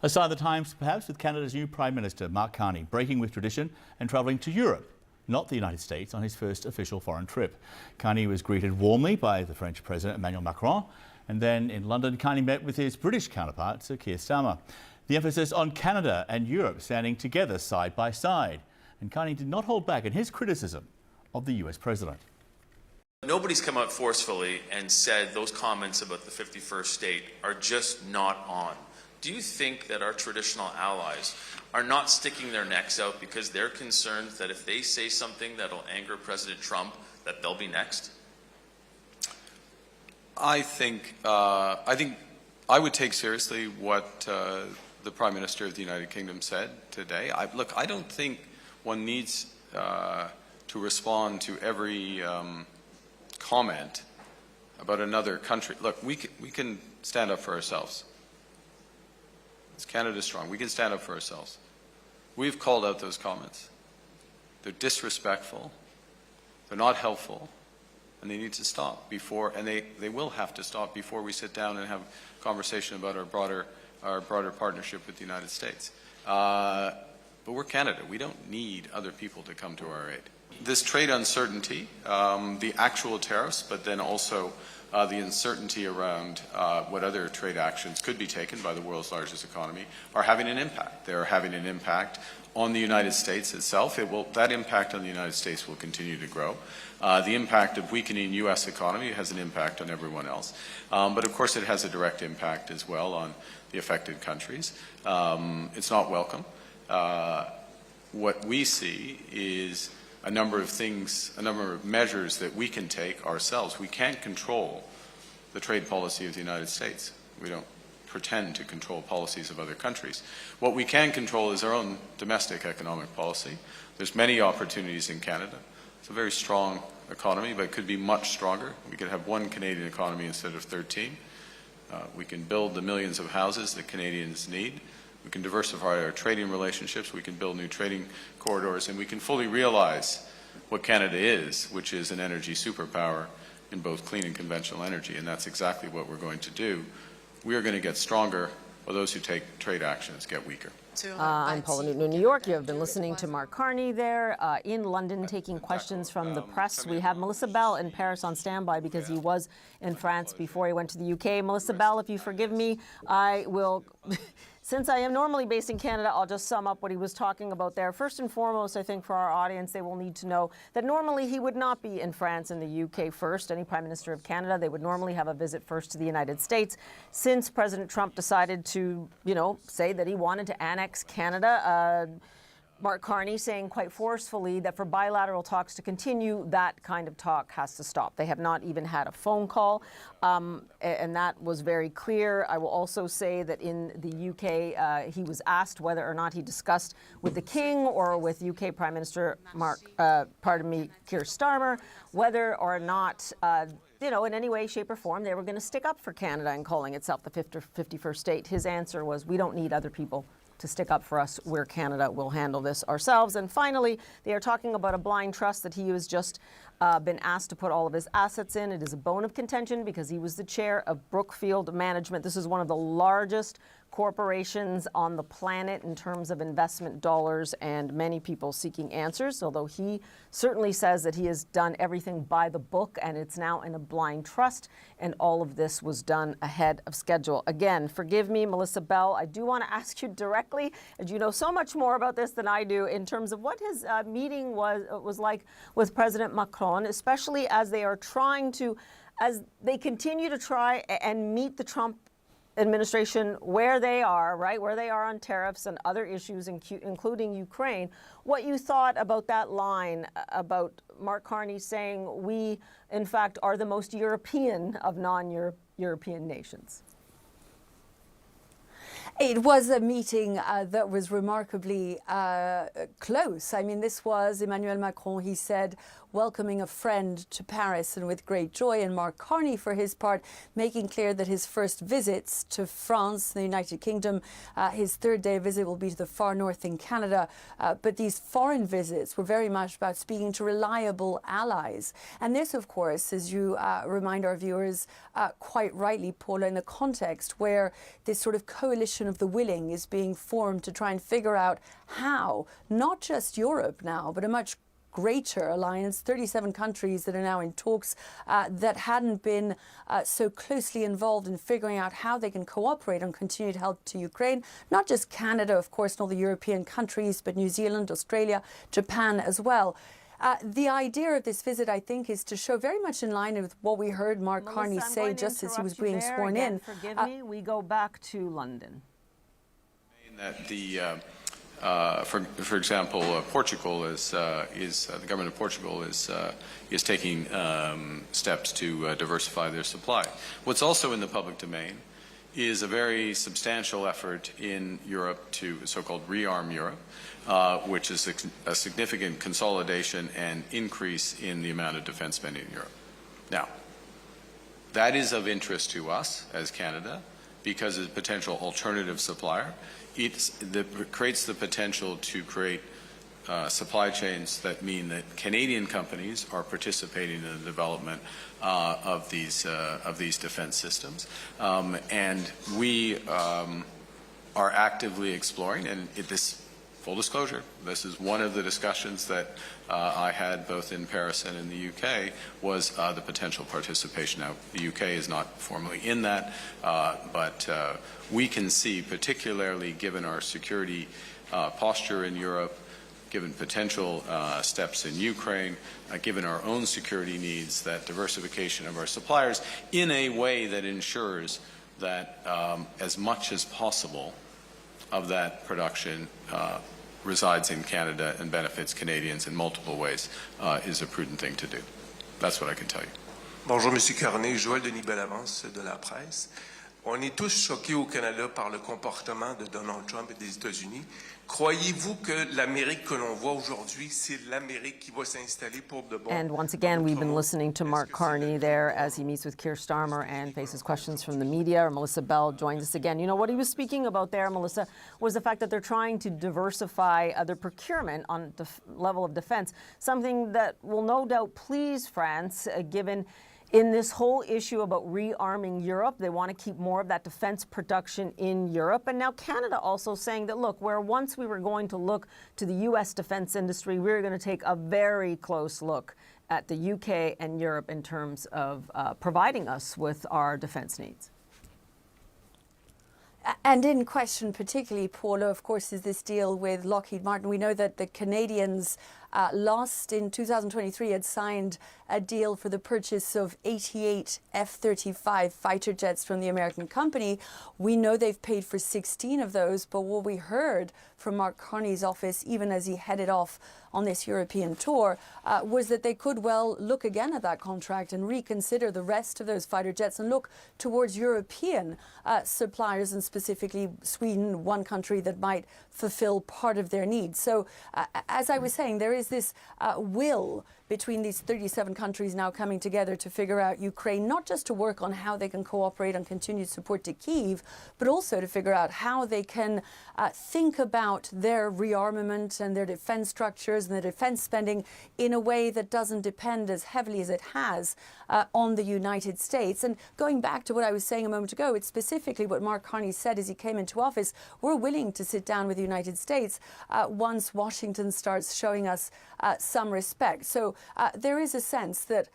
A sign of the times, perhaps, with Canada's new Prime Minister, Mark Carney, breaking with tradition and travelling to Europe, not the United States, on his first official foreign trip. Carney was greeted warmly by the French President Emmanuel Macron, and then in London, Carney met with his British counterpart, Sir Keir Starmer. The emphasis on Canada and Europe standing together side by side. And Carney did not hold back in his criticism of the US President. Nobody's come out forcefully and said those comments about the 51st state are just not on. Do you think that our traditional allies are not sticking their necks out because they're concerned that if they say something that'll anger President Trump, that they'll be next? I think I would take seriously what the Prime Minister of the United Kingdom said today. Look, I don't think one needs to respond to every comment about another country. Look, we can stand up for ourselves. As Canada strong, we can stand up for ourselves. We've called out those comments. They're disrespectful, they're not helpful, and they need to stop before, and they will have to stop before we sit down and have a conversation about our broader partnership with the United States. But we're Canada. We don't need other people to come to our aid. This trade uncertainty, the actual tariffs, but then also the uncertainty around what other trade actions could be taken by the world's largest economy are having an impact. They're having an impact on the United States itself. That impact on the United States will continue to grow. The impact of weakening U.S. economy has an impact on everyone else. But of course it has a direct impact as well on the affected countries. It's not welcome. What we see is a number of things, a number of measures that we can take ourselves. We can't control the trade policy of the United States. We don't pretend to control policies of other countries. What we can control is our own domestic economic policy. There's many opportunities in Canada. It's a very strong economy, but it could be much stronger. We could have one Canadian economy instead of 13. We can build the millions of houses that Canadians need. We can diversify our trading relationships, we can build new trading corridors, and we can fully realize what Canada is, which is an energy superpower in both clean and conventional energy, and that's exactly what we're going to do. We are going to get stronger, while those who take trade actions get weaker. I'm Paula Newton in New York. You have been listening to Mark Carney there in London, taking questions from the press. We have Melissa Bell in Paris on standby because he was in France before he went to the UK. Melissa Bell, if you forgive me, I will... Since I am normally based in Canada, I'll just sum up what he was talking about there. First and foremost, I think for our audience, they will need to know that normally he would not be in France and the UK first. Any Prime Minister of Canada, they would normally have a visit first to the United States. Since President Trump decided to, say that he wanted to annex Canada, Mark Carney saying quite forcefully that for bilateral talks to continue, that kind of talk has to stop. They have not even had a phone call, and that was very clear. I will also say that in the UK, he was asked whether or not he discussed with the King or with UK Prime Minister Keir Starmer, whether or not in any way, shape or form, they were going to stick up for Canada and calling itself the 51st state. His answer was, we don't need other people to stick up for us. We're Canada. We'll handle this ourselves. And finally, they are talking about a blind trust that he has just been asked to put all of his assets in. It is a bone of contention because he was the chair of Brookfield Management. This is one of the largest corporations on the planet in terms of investment dollars, and many people seeking answers, although he certainly says that he has done everything by the book and it's now in a blind trust, and all of this was done ahead of schedule. Again, forgive me, Melissa Bell, I do want to ask you directly, as you know so much more about this than I do, in terms of what his meeting was like with President Macron, especially as they are trying to, as they continue to try and meet the Trump administration where they are, right, where they are on tariffs and other issues, including Ukraine. What you thought about that line about Mark Carney saying we, in fact, are the most European of non-European nations? It was a meeting that was remarkably close. I mean, this was Emmanuel Macron. He said, welcoming a friend to Paris and with great joy, and Mark Carney, for his part, making clear that his first visits to France, the United Kingdom, his third day visit will be to the far north in Canada. But these foreign visits were very much about speaking to reliable allies. And this, of course, as you remind our viewers, quite rightly, Paula, in the context where this sort of coalition of the willing is being formed to try and figure out how, not just Europe now, but a much greater alliance, 37 countries that are now in talks that hadn't been so closely involved in figuring out how they can cooperate on continued help to Ukraine. Not just Canada, of course, and all the European countries, but New Zealand, Australia, Japan as well. The idea of this visit, I think, is to show very much in line with what we heard Mark Carney say just as he was being sworn in. Forgive me, we go back to London. That for example, Portugal the government of Portugal is taking steps to diversify their supply. What's also in the public domain is a very substantial effort in Europe to so-called rearm Europe, which is a significant consolidation and increase in the amount of defense spending in Europe. Now, that is of interest to us as Canada because as a potential alternative supplier, it creates the potential to create supply chains that mean that Canadian companies are participating in the development of these defense systems, and we are actively exploring. And this, full disclosure, this is one of the discussions that I had both in Paris and in the UK, was the potential participation. Now, the UK is not formally in that, but we can see, particularly given our security posture in Europe, given potential steps in Ukraine, given our own security needs, that diversification of our suppliers in a way that ensures that as much as possible of that production resides in Canada and benefits Canadians in multiple ways is a prudent thing to do. That's what I can tell you. Bonjour, Monsieur Carney, Joël Denis Bellavance de la presse. On est tous choqués au Canada par le comportement de Donald Trump et des États-Unis. Croyez-vous que l'Amérique que l'on voit aujourd'hui, c'est l'Amérique qui va s'installer pour de bon? And once again, we've been listening to Mark Carney there as he meets with Keir Starmer and faces questions from the media. Melissa Bell joins us again. You know, what he was speaking about there, Melissa, was the fact that they're trying to diversify their procurement on the level of defense, something that will no doubt please France, given in this whole issue about rearming Europe. They want to keep more of that defense production in Europe. And now Canada also saying that, look, where once we were going to look to the U.S. defense industry, we're going to take a very close look at the UK and Europe in terms of providing us with our defense needs. And in question, particularly, Paula, of course, is this deal with Lockheed Martin. We know that the Canadians last in 2023 had signed a deal for the purchase of 88 F-35 fighter jets from the American company. We know they've paid for 16 of those, but what we heard from Mark Carney's office, even as he headed off on this European tour, was that they could well look again at that contract and reconsider the rest of those fighter jets and look towards European suppliers, and specifically Sweden, one country that might fulfill part of their needs. So as I was saying, there is this will between these 37 countries now coming together to figure out Ukraine, not just to work on how they can cooperate on continued support to Kyiv, but also to figure out how they can think about their rearmament and their defense structures and their defense spending in a way that doesn't depend as heavily as it has on the United States. And going back to what I was saying a moment ago, it's specifically what Mark Carney said as he came into office. We're willing to sit down with the United States once Washington starts showing us some respect. So there is a sense that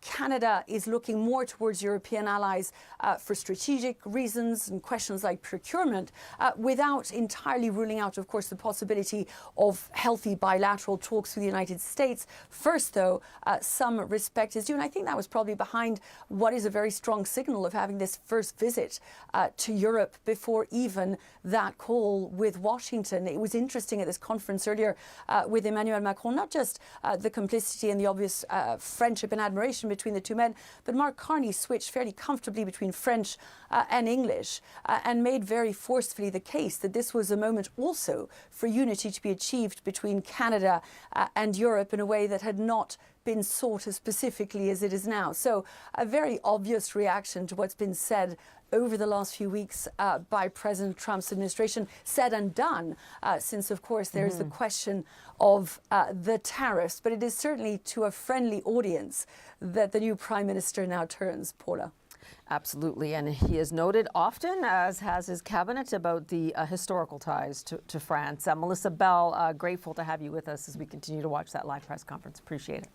Canada is looking more towards European allies for strategic reasons and questions like procurement, without entirely ruling out, of course, the possibility of healthy bilateral talks with the United States. First, though, some respect is due. And I think that was probably behind what is a very strong signal of having this first visit to Europe before even that call with Washington. It was interesting at this conference earlier with Emmanuel Macron. Macron, not just the complicity and the obvious friendship and admiration between the two men, but Mark Carney switched fairly comfortably between French and English and made very forcefully the case that this was a moment also for unity to be achieved between Canada and Europe in a way that had not been sought as specifically as it is now. So a very obvious reaction to what's been said over the last few weeks by President Trump's administration, said and done, since, of course, there's the question of the tariffs. But it is certainly to a friendly audience that the new Prime Minister now turns, Paula. Absolutely, and he has noted often, as has his cabinet, about the historical ties to France. Melissa Bell, grateful to have you with us as we continue to watch that live press conference. Appreciate it.